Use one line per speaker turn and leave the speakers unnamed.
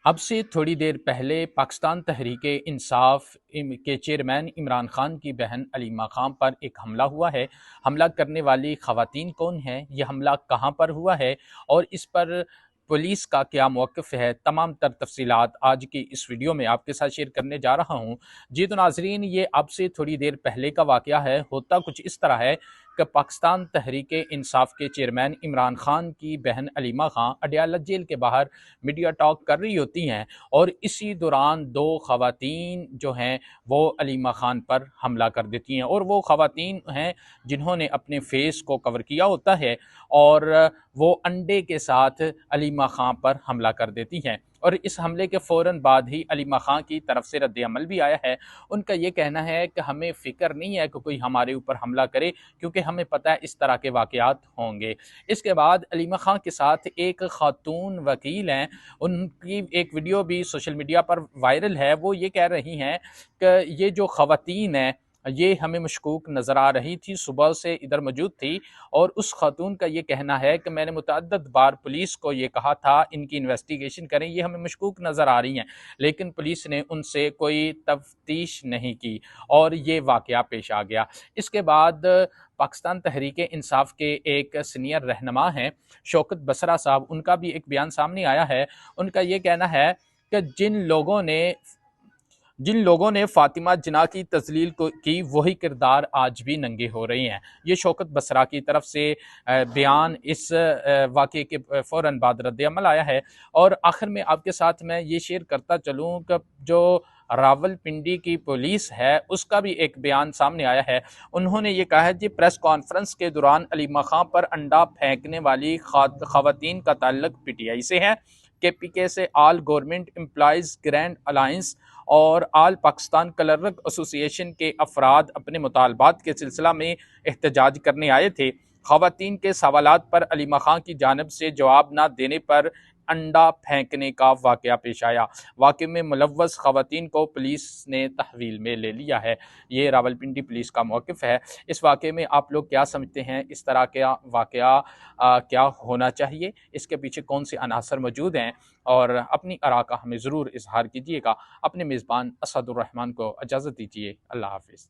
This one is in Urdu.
اب سے تھوڑی دیر پہلے پاکستان تحریک انصاف کے چیئرمین عمران خان کی بہن علیمہ خان پر ایک حملہ ہوا ہے۔ حملہ کرنے والی خواتین کون ہیں، یہ حملہ کہاں پر ہوا ہے اور اس پر پولیس کا کیا موقف ہے، تمام تر تفصیلات آج کی اس ویڈیو میں آپ کے ساتھ شیئر کرنے جا رہا ہوں۔ جی تو ناظرین، یہ اب سے تھوڑی دیر پہلے کا واقعہ ہے۔ ہوتا کچھ اس طرح ہے کہ پاکستان تحریک انصاف کے چیئرمین عمران خان کی بہن علیمہ خان اڈیالہ جیل کے باہر میڈیا ٹاک کر رہی ہوتی ہیں اور اسی دوران دو خواتین جو ہیں وہ علیمہ خان پر حملہ کر دیتی ہیں، اور وہ خواتین ہیں جنہوں نے اپنے فیس کو کور کیا ہوتا ہے اور وہ انڈے کے ساتھ علیمہ خان پر حملہ کر دیتی ہیں، اور اس حملے کے فوراً بعد ہی علیمہ خان کی طرف سے رد عمل بھی آیا ہے۔ ان کا یہ کہنا ہے کہ ہمیں فکر نہیں ہے کہ کوئی ہمارے اوپر حملہ کرے، کیونکہ ہمیں پتہ ہے اس طرح کے واقعات ہوں گے۔ اس کے بعد علیمہ خان کے ساتھ ایک خاتون وکیل ہیں، ان کی ایک ویڈیو بھی سوشل میڈیا پر وائرل ہے۔ وہ یہ کہہ رہی ہیں کہ یہ جو خواتین ہیں یہ ہمیں مشکوک نظر آ رہی تھی، صبح سے ادھر موجود تھی، اور اس خاتون کا یہ کہنا ہے کہ میں نے متعدد بار پولیس کو یہ کہا تھا ان کی انویسٹیگیشن کریں، یہ ہمیں مشکوک نظر آ رہی ہیں، لیکن پولیس نے ان سے کوئی تفتیش نہیں کی اور یہ واقعہ پیش آ گیا۔ اس کے بعد پاکستان تحریک انصاف کے ایک سینئر رہنما ہیں شوکت بسرا صاحب، ان کا بھی ایک بیان سامنے آیا ہے۔ ان کا یہ کہنا ہے کہ جن لوگوں نے فاطمہ جناح کی تذلیل کی وہی کردار آج بھی ننگے ہو رہے ہیں۔ یہ شوکت بسرا کی طرف سے بیان اس واقعے کے فوراً بعد رد عمل آیا ہے۔ اور آخر میں آپ کے ساتھ میں یہ شیئر کرتا چلوں کہ جو راول پنڈی کی پولیس ہے اس کا بھی ایک بیان سامنے آیا ہے۔ انہوں نے یہ کہا ہے کہ پریس کانفرنس کے دوران علیمہ خان پر انڈا پھینکنے والی خواتین کا تعلق پی ٹی آئی سے ہے، کے پی کے سے آل گورنمنٹ امپلائیز گرینڈ الائنس اور آل پاکستان کلرک ایسوسی ایشن کے افراد اپنے مطالبات کے سلسلہ میں احتجاج کرنے آئے تھے۔ خواتین کے سوالات پر علیمہ خان کی جانب سے جواب نہ دینے پر انڈا پھینکنے کا واقعہ پیش آیا۔ واقعے میں ملوث خواتین کو پولیس نے تحویل میں لے لیا ہے۔ یہ راولپنڈی پولیس کا موقف ہے۔ اس واقعے میں آپ لوگ کیا سمجھتے ہیں؟ اس طرح کا واقعہ کیا ہونا چاہیے؟ اس کے پیچھے کون سے عناصر موجود ہیں؟ اور اپنی آراء کا ہمیں ضرور اظہار کیجیے گا۔ اپنے میزبان اسد الرحمان کو اجازت دیجیے۔ اللہ حافظ۔